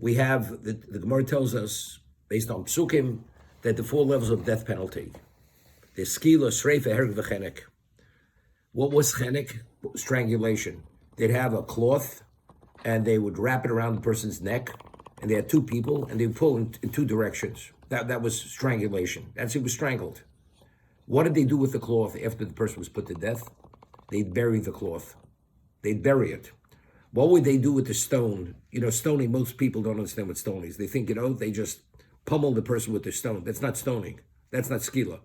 we have, the Gemara tells us, based on psukim, that the 4 levels of death penalty. There's skila, sreifa, herg, v'chenek. What was chenek? Strangulation. They'd have a cloth, and they would wrap it around the person's neck, and they had 2 people, and they would pull in 2 directions. That was strangulation. That's, he was strangled. What did they do with the cloth after the person was put to death? They'd bury the cloth. They'd bury it. What would they do with the stone? Stoning, most people don't understand what stoning is. They think, they just pummel the person with the stone. That's not stoning. That's not skila.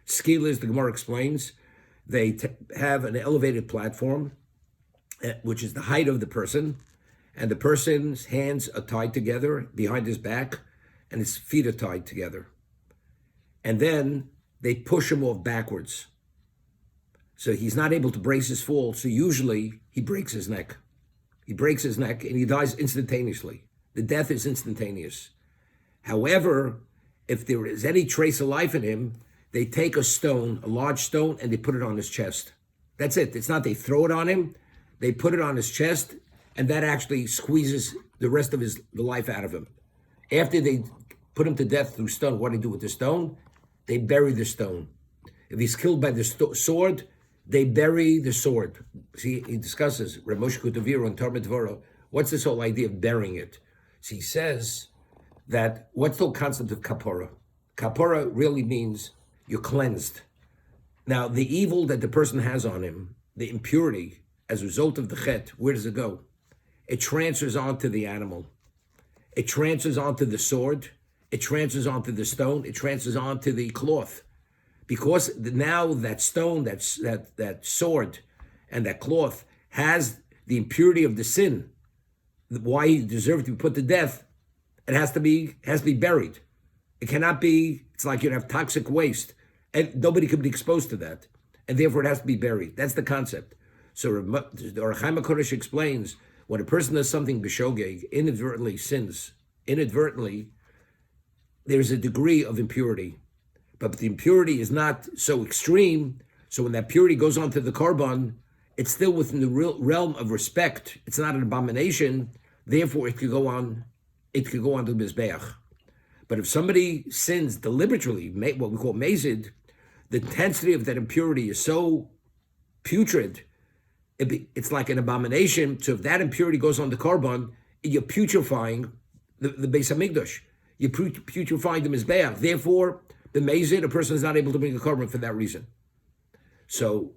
Skila is, the Gemara explains, they have an elevated platform, which is the height of the person, and the person's hands are tied together behind his back, and his feet are tied together. And then they push him off backwards. So he's not able to brace his fall, so usually he breaks his neck. He breaks his neck and he dies instantaneously. The death is instantaneous. However, if there is any trace of life in him, they take a stone, a large stone, and they put it on his chest. That's it. It's not they throw it on him. They put it on his chest, and that actually squeezes the rest of the life out of him. After they put him to death through stone, what do they do with the stone? They bury the stone. If he's killed by the sword, they bury the sword. See, he discusses, Rav Moshe Kutaviro and Torah Dvoro, what's this whole idea of burying it? So he says that, what's the whole concept of kapora? Kapora really means you're cleansed. Now, the evil that the person has on him, the impurity, as a result of the chet, where does it go? It transfers onto the animal. It transfers onto the sword. It transfers onto the stone. It transfers onto the cloth. Because now that stone, that sword, and that cloth has the impurity of the sin, why he deserved to be put to death, it has to be buried. It cannot be, it's like you'd have toxic waste, and nobody could be exposed to that, and therefore it has to be buried. That's the concept. So the Ohr HaChaim HaKodesh explains, when a person does something b'shogeg, inadvertently sins, there's a degree of impurity. But the impurity is not so extreme, so when that purity goes onto the korban, it's still within the real realm of respect. It's not an abomination, therefore it could go on to the Mizbeach. But if somebody sins deliberately, what we call mazid, the intensity of that impurity is so putrid, it's like an abomination. So if that impurity goes on the korban, you're putrefying the Beis HaMikdash. You're putrefying the Mizbeach. Therefore, the mazid, a person is not able to bring a korban for that reason. So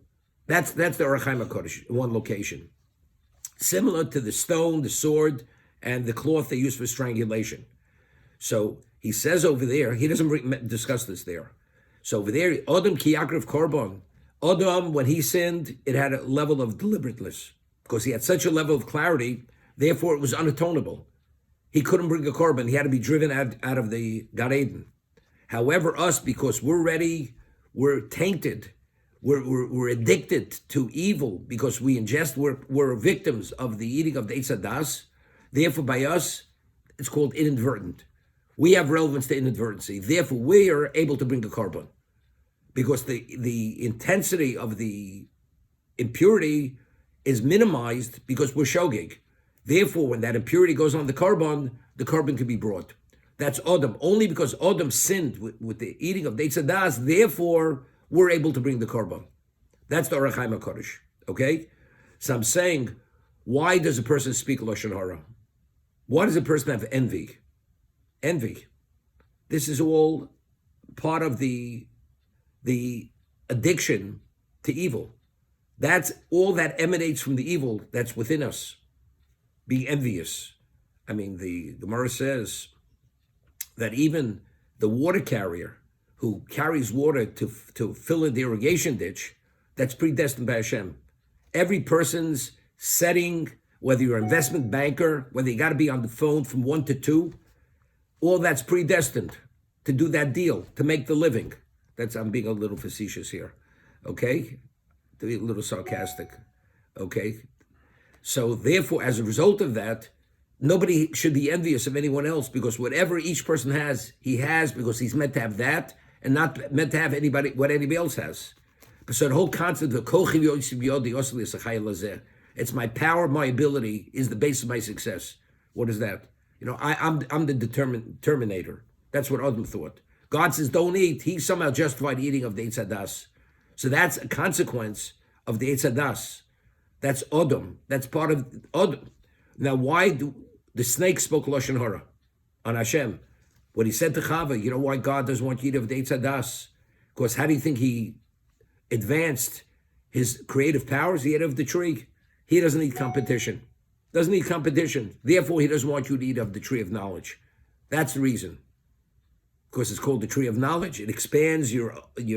that's the Ohr HaChaim HaKodesh in one location. Similar to the stone, the sword, and the cloth they use for strangulation. So he says over there, he doesn't discuss this there. So over there, Adam ki yakrav korban. Adam, when he sinned, it had a level of deliberateness because he had such a level of clarity, therefore it was unatonable. He couldn't bring a korban. He had to be driven out of the Gan Eden. However, us, because we're tainted, we're addicted to evil because we ingest, we're victims of the eating of the Eitz Hadas. Therefore, by us, it's called inadvertent. We have relevance to inadvertency. Therefore, we are able to bring a korban because the intensity of the impurity is minimized because we're shogeg. Therefore, when that impurity goes on the korban can be brought. That's Adam. Only because Adam sinned with the eating of the Eitz Hadas, therefore, we're able to bring the korban. That's the Ohr HaChaim HaKodesh. Okay? So I'm saying, why does a person speak Lashon Hara? Why does a person have envy? Envy. This is all part of the addiction to evil. That's all that emanates from the evil that's within us. Being envious. I mean, the Gemara says that even the water carrier who carries water to fill in the irrigation ditch, that's predestined by Hashem. Every person's setting, whether you're an investment banker, whether you got to be on the phone from 1 to 2, all that's predestined to do that deal, to make the living. I'm being a little facetious here, okay? To be a little sarcastic, okay? So therefore, as a result of that, nobody should be envious of anyone else because whatever each person has, he has because he's meant to have that and not meant to have what anybody else has. So the whole concept of it's my power, my ability is the base of my success. What is that? I'm the terminator. That's what Adam thought. God says, don't eat. He somehow justified eating of the Eitz Hadas. So that's a consequence of the Eitz Hadas. That's Adam. That's part of Adam. Now, why do the snake spoke Lashon Hara on Hashem? When he said to Chava, you know why God doesn't want you to eat of the Eitz Hadas? Because how do you think he advanced his creative powers? He ate of the tree. He doesn't need competition. Doesn't need competition. Therefore, he doesn't want you to eat of the tree of knowledge. That's the reason. Because it's called the tree of knowledge. It expands your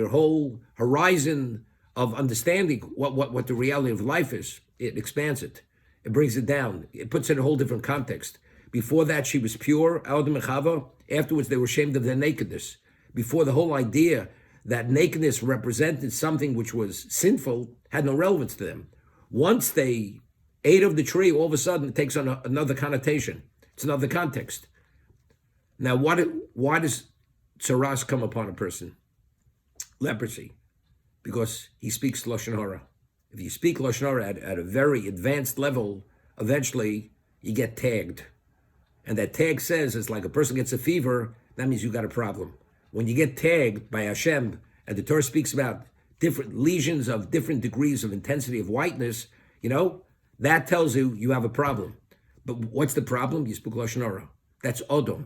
whole horizon of understanding what the reality of life is. It expands it. It brings it down. It puts it in a whole different context. Before that, she was pure, Adam and Chava. Afterwards, they were ashamed of their nakedness. Before, the whole idea that nakedness represented something which was sinful had no relevance to them. Once they ate of the tree, all of a sudden it takes on another connotation. It's another context. Now, why does tsaras come upon a person? Leprosy. Because he speaks Lashon Hara. If you speak Lashon Hara at a very advanced level, eventually you get tagged. And that tag says it's like a person gets a fever, that means you got a problem. When you get tagged by Hashem, and the Torah speaks about different lesions of different degrees of intensity of whiteness, that tells you you have a problem. But what's the problem? You speak Lashon Hara. That's Odom.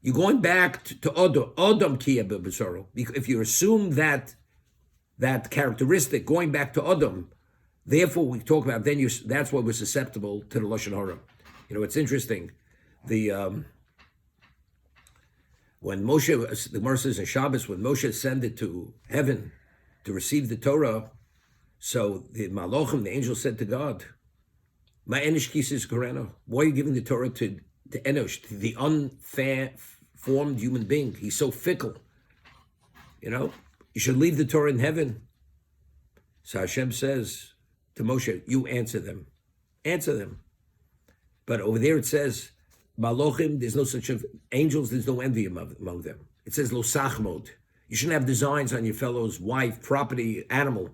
You're going back to Odom. Odom kiya b'besoro. If you assume that characteristic, going back to Odom, therefore we talk about, that's why we're susceptible to the Lashon Hara. It's interesting. When Moshe, the Gemara says in Shabbos, when Moshe ascended to heaven to receive the Torah, so the Malachim, the angel, said to God, "Ma enish kisis koreno? Why are you giving the Torah to Enosh, to the unformed human being? He's so fickle. You should leave the Torah in heaven." So Hashem says to Moshe, "You answer them. Answer them." But over there it says, Malachim, there's no such angels, there's no envy among them. It says lo sachmod. You shouldn't have designs on your fellow's wife, property, animal,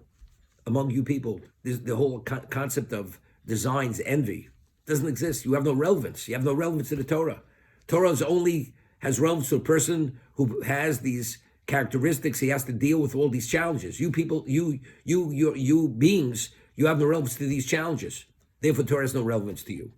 among you people. The whole concept of designs, envy, doesn't exist. You have no relevance. You have no relevance to the Torah. Torah only has relevance to a person who has these characteristics. He has to deal with all these challenges. You people, you beings, you have no relevance to these challenges. Therefore, Torah has no relevance to you.